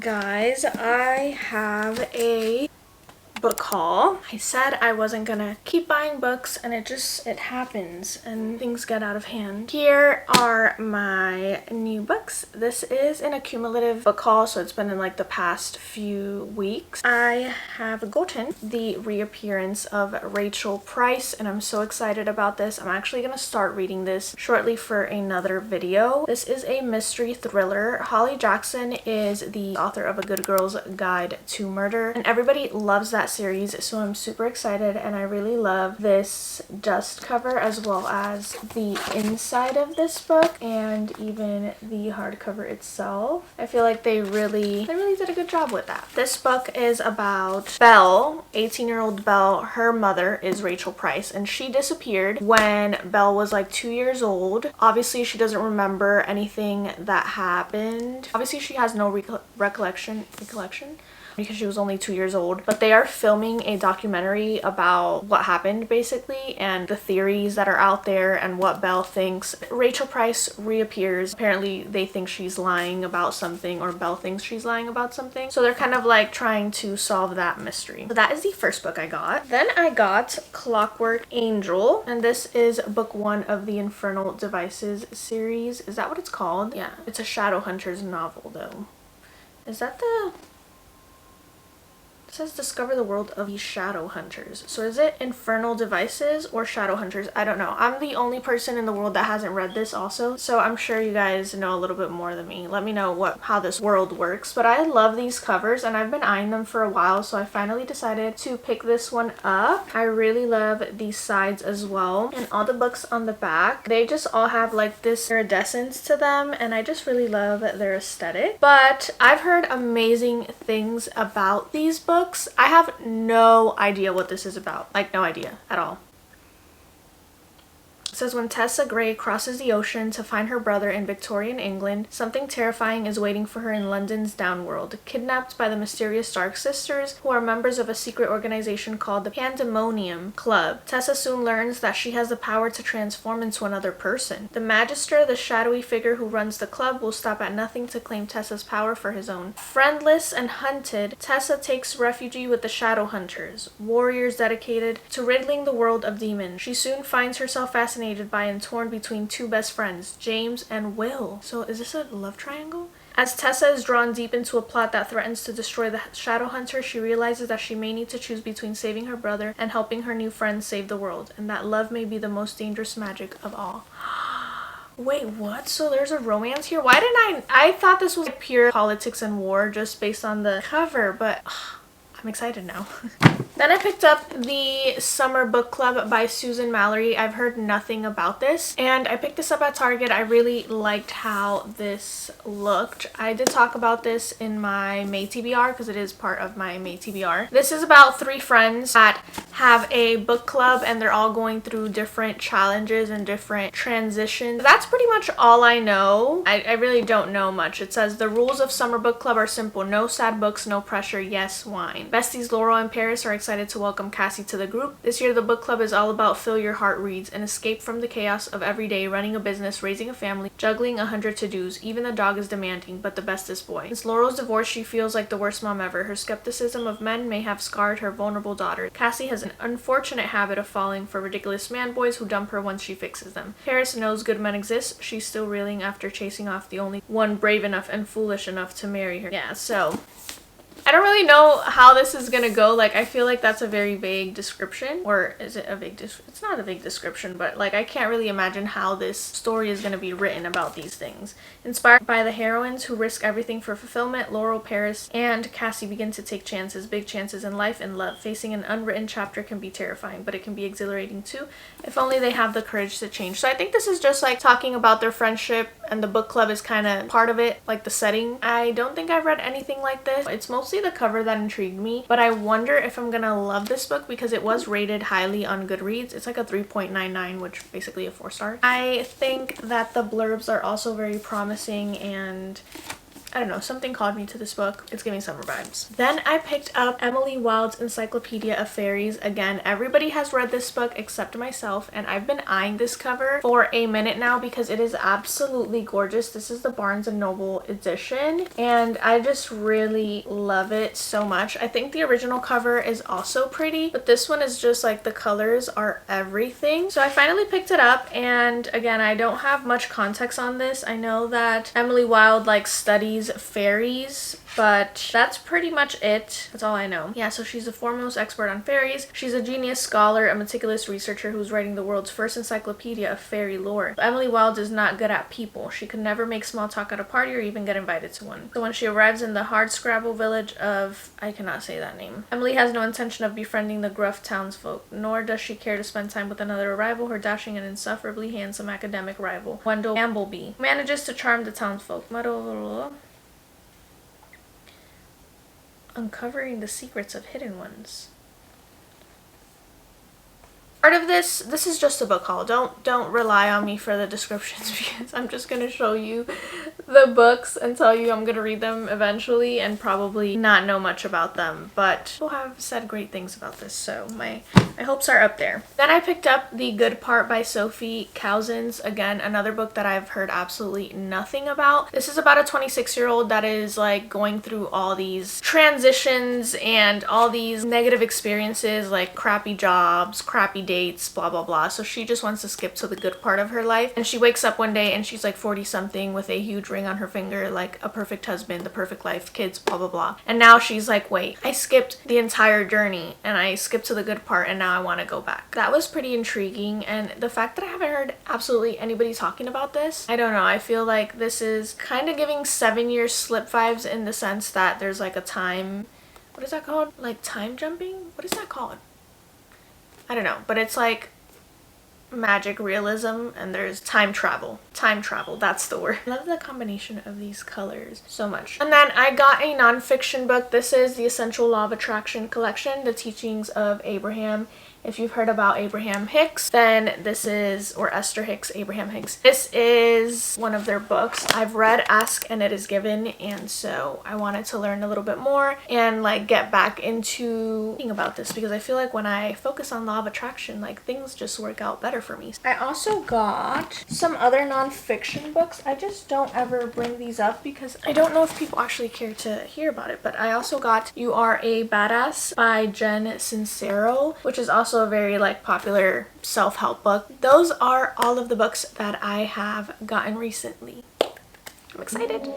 Guys, I have a book haul. I said I wasn't gonna keep buying books, and it happens and things get out of hand. Here are my new books. This is an accumulative book haul, so it's been in like the past few weeks. I have gotten the reappearance of Rachel Price, and I'm so excited about this. I'm actually gonna start reading this shortly for another video. This is a mystery thriller. Holly Jackson is the author of A Good Girl's Guide to Murder, and everybody loves that series, so I'm super excited, and I really love this dust cover as well as the inside of this book and even the hardcover itself. I feel like they really did a good job with that. This book is about Belle, 18-year-old Belle. Her mother is Rachel Price, and she disappeared when Belle was like 2 years old. Obviously, she doesn't remember anything that happened. Obviously, she has no recollection because she was only 2 years old, but they are filming a documentary about what happened basically and the theories that are out there and what Belle thinks. Rachel Price reappears. Apparently they think she's lying about something, or Belle thinks she's lying about something, so they're kind of like trying to solve that mystery. So that is the first book I got. Then I got Clockwork Angel, and this is book 1 of the Infernal Devices series. Is that what it's called? Yeah, it's a Shadowhunters novel though. Is that the... It says discover the world of the Shadowhunters. So is it Infernal Devices or Shadowhunters? I don't know. I'm the only person in the world that hasn't read this also, so I'm sure you guys know a little bit more than me. Let me know how this world works. But I love these covers, and I've been eyeing them for a while, so I finally decided to pick this one up. I really love these sides as well, and all the books on the back, they just all have like this iridescence to them, and I just really love their aesthetic. But I've heard amazing things about these books. I have no idea what this is about. Like, no idea at all. It says, when Tessa Gray crosses the ocean to find her brother in Victorian England, something terrifying is waiting for her in London's downworld. Kidnapped by the mysterious Dark Sisters, who are members of a secret organization called the Pandemonium Club, Tessa soon learns that she has the power to transform into another person. The Magister, the shadowy figure who runs the club, will stop at nothing to claim Tessa's power for his own. Friendless and hunted, Tessa takes refuge with the Shadowhunters, warriors dedicated to riddling the world of demons. She soon finds herself fascinated by and torn between two best friends, James and Will. So is this a love triangle? As Tessa is drawn deep into a plot that threatens to destroy the Shadowhunter, she realizes that she may need to choose between saving her brother and helping her new friends save the world, and that love may be the most dangerous magic of all. Wait, what? So there's a romance here? Why didn't I thought this was pure politics and war just based on the cover, but I'm excited now. Then I picked up the Summer Book Club by Susan Mallory. I've heard nothing about this, and I picked this up at Target. I really liked how this looked. I did talk about this in my May TBR because it is part of my May TBR. This is about 3 friends that have a book club, and they're all going through different challenges and different transitions. That's pretty much all I know. I really don't know much. It says the rules of Summer Book Club are simple. No sad books, no pressure, yes wine. Besties Laurel and Paris are excited to welcome Cassie to the group. This year the book club is all about fill your heart reads, an escape from the chaos of every day, running a business, raising a family, juggling 100 to-dos. Even the dog is demanding, but the bestest boy. Since Laurel's divorce, she feels like the worst mom ever. Her skepticism of men may have scarred her vulnerable daughter. Cassie has an unfortunate habit of falling for ridiculous man boys who dump her once she fixes them. Paris knows good men exist. She's still reeling after chasing off the only one brave enough and foolish enough to marry her. Yeah, so I don't really know how this is gonna go. Like, I feel like that's a very vague description. Or is it a vague it's not a vague description, but like I can't really imagine how this story is gonna be written about these things. Inspired by the heroines who risk everything for fulfillment, Laurel, Paris, and Cassie begin to take chances, big chances in life and love. Facing an unwritten chapter can be terrifying, but it can be exhilarating too, if only they have the courage to change. So I think this is just like talking about their friendship, and the book club is kind of part of it, like the setting. I don't think I've read anything like this. It's mostly the cover that intrigued me, but I wonder if I'm gonna love this book because it was rated highly on Goodreads. It's like a 3.99, which basically a 4 star. I think that the blurbs are also very promising, and I don't know, something called me to this book. It's giving summer vibes. Then I picked up Emily Wilde's Encyclopedia of Fairies. Again, everybody has read this book except myself, and I've been eyeing this cover for a minute now because it is absolutely gorgeous. This is the Barnes & Noble edition, and I just really love it so much. I think the original cover is also pretty, but this one is just like the colors are everything. So I finally picked it up, and again, I don't have much context on this. I know that Emily Wilde like studies fairies, but that's pretty much it. That's all I know. Yeah, so she's the foremost expert on fairies. She's a genius scholar, a meticulous researcher who's writing the world's first encyclopedia of fairy lore. But Emily Wilde is not good at people. She could never make small talk at a party or even get invited to one. So when she arrives in the hardscrabble village of, I cannot say that name, Emily has no intention of befriending the gruff townsfolk, nor does she care to spend time with another arrival, her dashing and insufferably handsome academic rival, Wendell Ambleby, who manages to charm the townsfolk. Uncovering the secrets of hidden ones. Part of this is just a book haul. Don't rely on me for the descriptions because I'm just gonna show you the books and tell you I'm gonna read them eventually and probably not know much about them, but people have said great things about this, so my hopes are up there. Then I picked up The Good Part by Sophie Cousins. Again, another book that I've heard absolutely nothing about. This is about a 26-year-old that is like going through all these transitions and all these negative experiences, like crappy jobs, crappy dates, blah blah blah. So she just wants to skip to the good part of her life, and she wakes up one day and she's like 40 something with a huge ring on her finger, like a perfect husband, the perfect life, kids, blah blah blah. And now she's like, wait, I skipped the entire journey and I skipped to the good part and now I want to go back. That was pretty intriguing, and the fact that I haven't heard absolutely anybody talking about this, I don't know, I feel like this is kind of giving 7 Year Slip vibes in the sense that there's like a time, what is that called? Like time jumping? What is that called? I don't know, but it's like magic realism and there's time travel. Time travel, that's the word. I love the combination of these colors so much. And then I got a nonfiction book. This is The Essential Law of Attraction collection, The Teachings of Abraham. If you've heard about Abraham Hicks, then this is, or Esther Hicks, Abraham Hicks. This is one of their books. I've read Ask and It Is Given, and so I wanted to learn a little bit more and like get back into thinking about this because I feel like when I focus on law of attraction, like things just work out better for me. I also got some other nonfiction books. I just don't ever bring these up because I don't know if people actually care to hear about it, but I also got You Are a Badass by Jen Sincero, which is also a very like popular self-help book. Those are all of the books that I have gotten recently. I'm excited.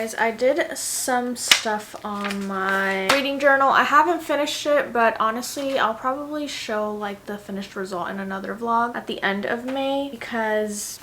guys, I did some stuff on my reading journal. I haven't finished it, but honestly, I'll probably show like the finished result in another vlog at the end of May because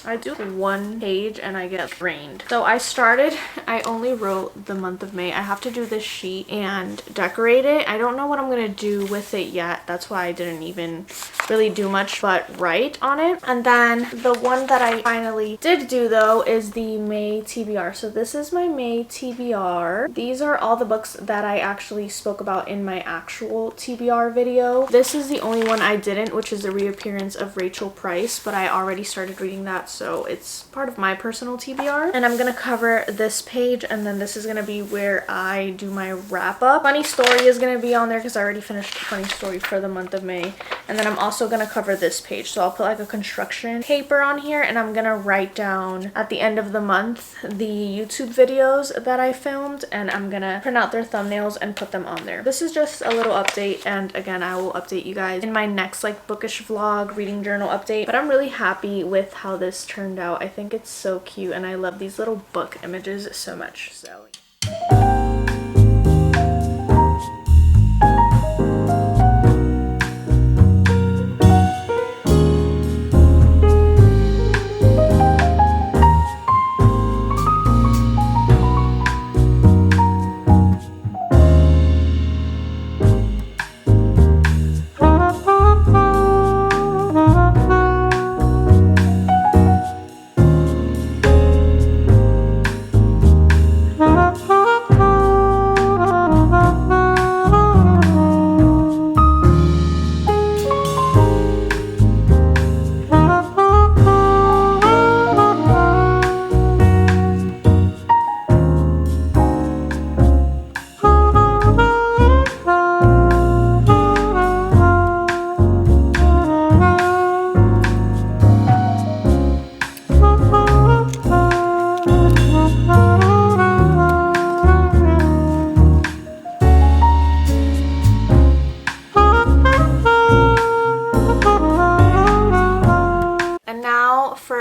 I do one page and I get drained. So I only wrote the month of May. I have to do this sheet and decorate it. I don't know what I'm gonna do with it yet. That's why I didn't even really do much but write on it. And then the one that I finally did do though is the May TBR. So this is my May TBR. These are all the books that I actually spoke about in my actual TBR video. This is the only one I didn't, which is the reappearance of Rachel Price, but I already started reading that, so it's part of my personal TBR. And I'm gonna cover this page, and then this is gonna be where I do my wrap up. Funny story is gonna be on there because I already finished funny story for the month of May. And then I'm also gonna cover this page, so I'll put like a construction paper on here, and I'm gonna write down at the end of the month the YouTube videos that I filmed, and I'm gonna print out their thumbnails and put them on there. This is just a little update, and again, I will update you guys in my next like bookish vlog reading journal update. But I'm really happy with how this turned out. I think it's so cute, and I love these little book images so much. So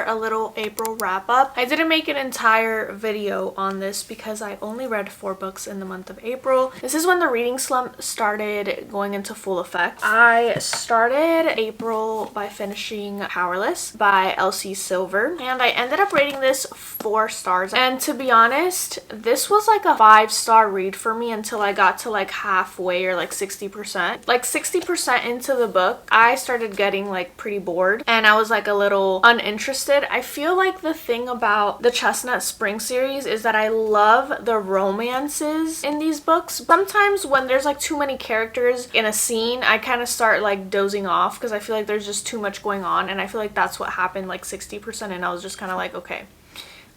a little April wrap up. I didn't make an entire video on this because I only read 4 books in the month of April. This is when the reading slump started going into full effect. I started April by finishing Powerless by Elsie Silver, and I ended up rating this 4 stars. And to be honest, this was like a 5-star read for me until I got to like halfway, or like 60%. Like 60% into the book, I started getting like pretty bored, and I was like a little uninterested. I feel like the thing about the Chestnut Spring series is that I love the romances in these books. Sometimes when there's like too many characters in a scene, I kind of start like dozing off because I feel like there's just too much going on, and I feel like that's what happened like 60%, and I was just kind of like, okay,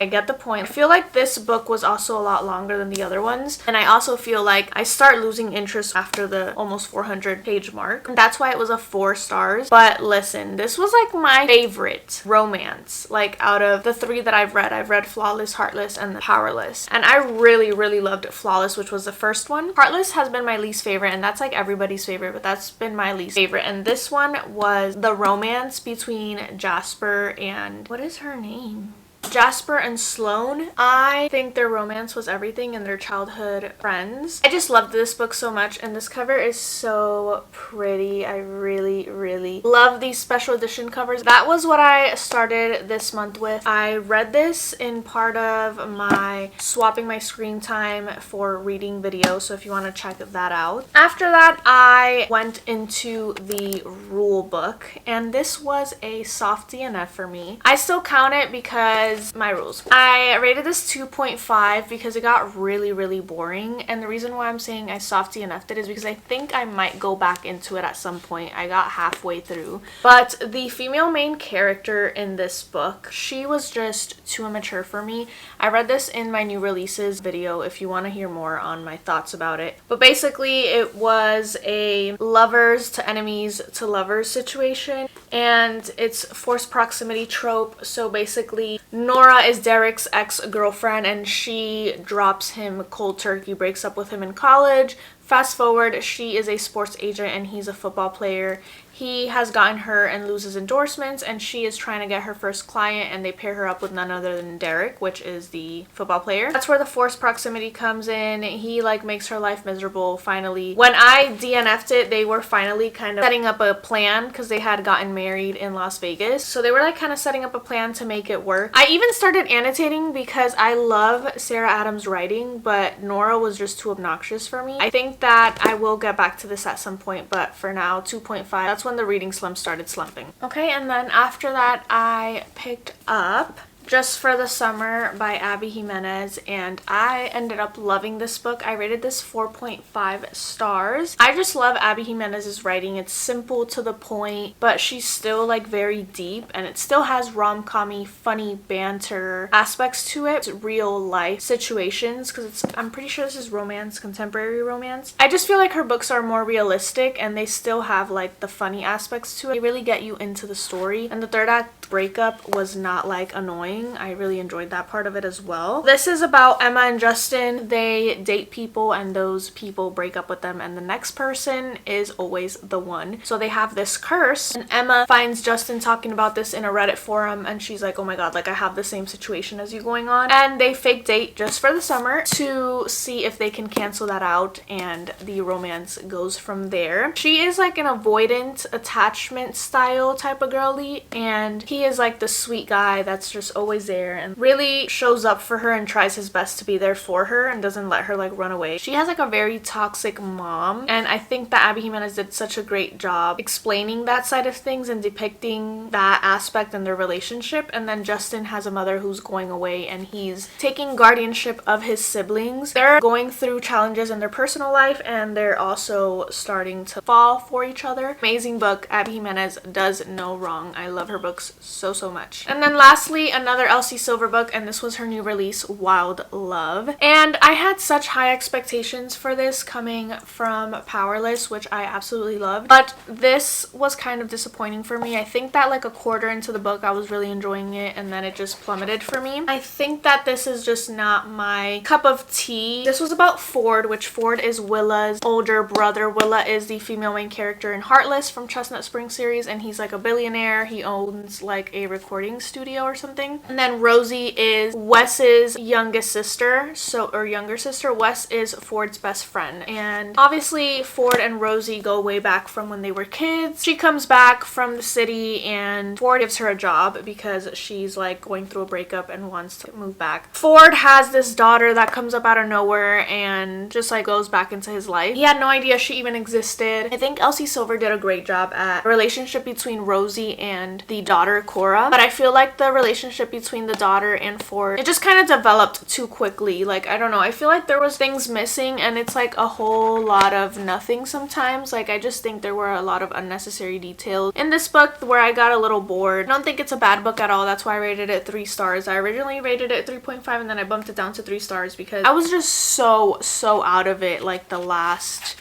I get the point. I feel like this book was also a lot longer than the other ones, and I also feel like I start losing interest after the almost 400 page mark. That's why it was a 4 stars. But listen, this was like my favorite romance. Like out of the 3 that I've read Flawless, Heartless, and Powerless. And I really loved Flawless, which was the first one. Heartless has been my least favorite, and that's like everybody's favorite, but that's been my least favorite. And this one was the romance between Jasper and, what is her name? Jasper and Sloane. I think their romance was everything, and their childhood friends. I just loved this book so much, and this cover is so pretty. I really love these special edition covers. That was what I started this month with. I read this in part of my swapping my screen time for reading video, so if you want to check that out. After that, I went into the rule book, and this was a soft DNF for me. I still count it because my rules. I rated this 2.5 because it got really boring, and the reason why I'm saying I soft DNF'd it is because I think I might go back into it at some point. I got halfway through, but the female main character in this book, she was just too immature for me. I read this in my new releases video if you want to hear more on my thoughts about it, but basically it was a lovers to enemies to lovers situation, and it's forced proximity trope. So basically Nora is Derek's ex-girlfriend, and she drops him cold turkey, breaks up with him in college. Fast forward, she is a sports agent and he's a football player, he has gotten her and loses endorsements, and she is trying to get her first client, and they pair her up with none other than Derek, which is the football player. That's where the forced proximity comes in. He like makes her life miserable finally. When I DNF'd it, they were finally kind of setting up a plan because they had gotten married in Las Vegas. So they were like kind of setting up a plan to make it work. I even started annotating because I love Sarah Adams' writing, but Nora was just too obnoxious for me. I think that I will get back to this at some point, but for now, 2.5. That's when the reading slump started slumping. Okay, and then after that, I picked up Just for the Summer by Abby Jimenez, and I ended up loving this book. I rated this 4.5 stars. I just love Abby Jimenez's writing. It's simple to the point, but she's still like very deep, and it still has rom-com-y, funny banter aspects to it. It's real life situations, because I'm pretty sure this is romance, contemporary romance. I just feel like her books are more realistic, and they still have like the funny aspects to it. They really get you into the story, and the third act breakup was not like annoying. I really enjoyed that part of it as well. This is about Emma and Justin. They date people, and those people break up with them, and the next person is always the one. So they have this curse, and Emma finds Justin talking about this in a Reddit forum, and she's like, oh my god, like I have the same situation as you going on. And they fake date just for the summer to see if they can cancel that out, and the romance goes from there. She is like an avoidant attachment style type of girly, and he is like the sweet guy that's just always there and really shows up for her and tries his best to be there for her and doesn't let her like run away. She has like a very toxic mom, and I think that Abby Jimenez did such a great job explaining that side of things and depicting that aspect in their relationship. And then Justin has a mother who's going away, and he's taking guardianship of his siblings. They're going through challenges in their personal life, and they're also starting to fall for each other. Amazing book. Abby Jimenez does no wrong. I love her books so much. And then lastly, another Elsie Silver book, and this was her new release, Wild Love. And I had such high expectations for this coming from Powerless, which I absolutely loved, but this was kind of disappointing for me. I think that like a quarter into the book I was really enjoying it, and then it just plummeted for me. I think that this is just not my cup of tea. This was about Ford, which Ford is Willa's older brother. Willa is the female main character in Heartless from Chestnut Spring series, and he's like a billionaire. He owns like a recording studio or something. And then Rosie is Wes's youngest sister, or younger sister. Wes is Ford's best friend, and obviously Ford and Rosie go way back from when they were kids. She comes back from the city, and Ford gives her a job because she's like going through a breakup and wants to move back. Ford has this daughter that comes up out of nowhere and just like goes back into his life. He had no idea she even existed. I think Elsie Silver did a great job at the relationship between Rosie and the daughter Cora, but I feel like the relationship between the daughter and Ford, it just kind of developed too quickly. Like, I don't know, I feel like there was things missing, and it's like a whole lot of nothing sometimes. Like, I just think there were a lot of unnecessary details in this book where I got a little bored. I don't think it's a bad book at all. That's why I rated it 3 stars. I originally rated it 3.5, and then I bumped it down to 3 stars because I was just so out of it. Like the last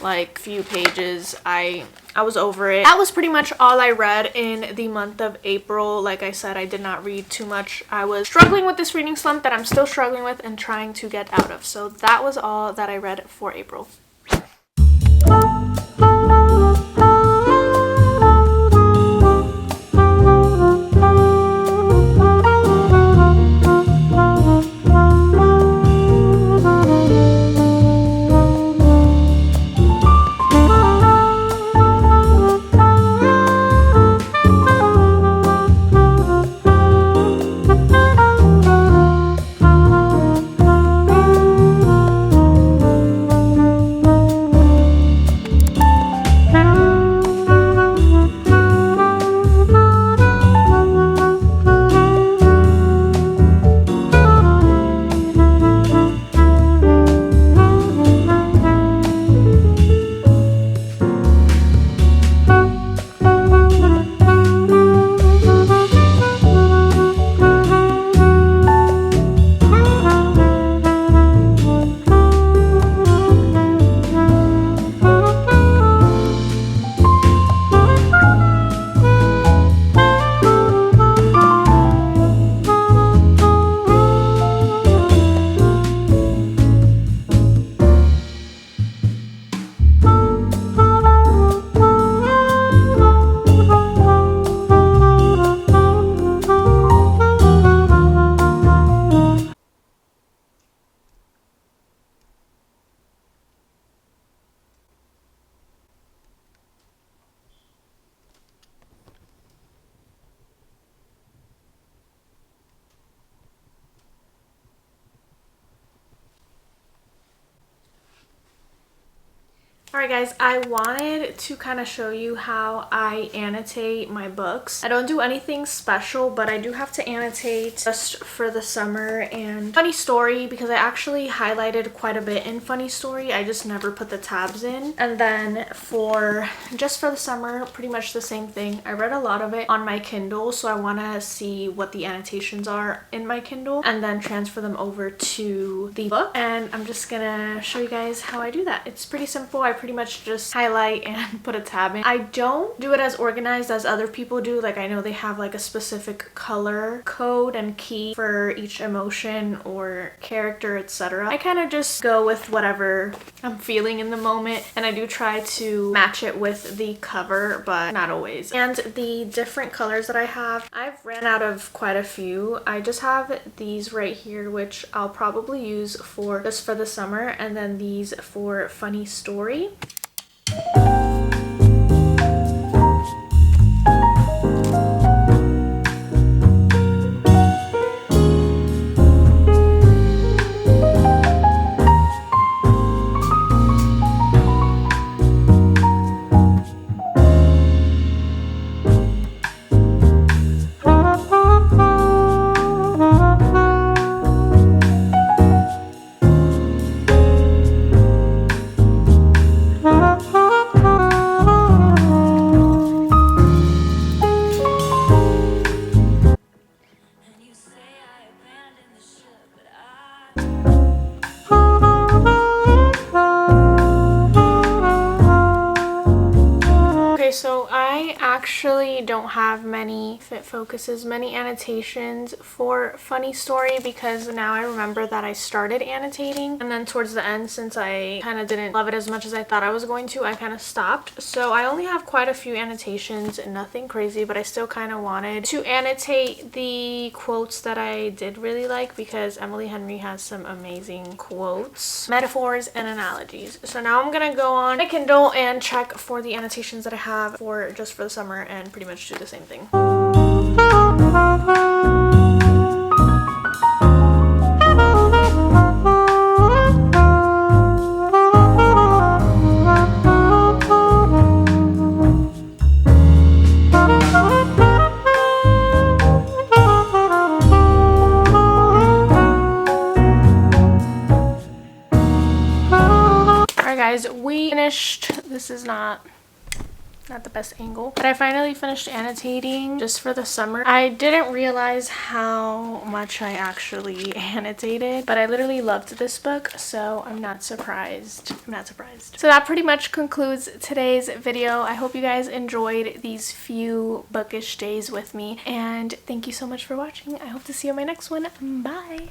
like few pages, I was over it. That was pretty much all I read in the month of April. Like I said, I did not read too much. I was struggling with this reading slump that I'm still struggling with and trying to get out of. So that was all that I read for April. Alright guys, I wanted to kind of show you how I annotate my books. I don't do anything special, but I do have to annotate just for the summer. And funny story, because I actually highlighted quite a bit in funny story, I just never put the tabs in. And then for just for the summer, pretty much the same thing. I read a lot of it on my Kindle, so I want to see what the annotations are in my Kindle and then transfer them over to the book. And I'm just gonna show you guys how I do that. It's pretty simple. I pretty much just highlight and put a tab in. I don't do it as organized as other people do. Like, I know they have like a specific color code and key for each emotion or character, etc. I kind of just go with whatever I'm feeling in the moment, and I do try to match it with the cover, but not always. And the different colors that I have, I've ran out of quite a few. I just have these right here, which I'll probably use for just for the summer, and then these for funny story. So I actually don't have many, if it focuses, many annotations for funny story, because now I remember that I started annotating, and then towards the end, since I kind of didn't love it as much as I thought I was going to, I kind of stopped. So I only have quite a few annotations, nothing crazy, but I still kind of wanted to annotate the quotes that I did really like, because Emily Henry has some amazing quotes, metaphors, and analogies. So now I'm gonna go on my Kindle and check for the annotations that I have for just for the summer and pretty much do the same thing. Alright guys, we finished. This is not the best angle, but I finally finished annotating just for the summer. I didn't realize how much I actually annotated, but I literally loved this book, so I'm not surprised. So that pretty much concludes today's video. I hope you guys enjoyed these few bookish days with me, and thank you so much for watching. I hope to see you on my next one. Bye.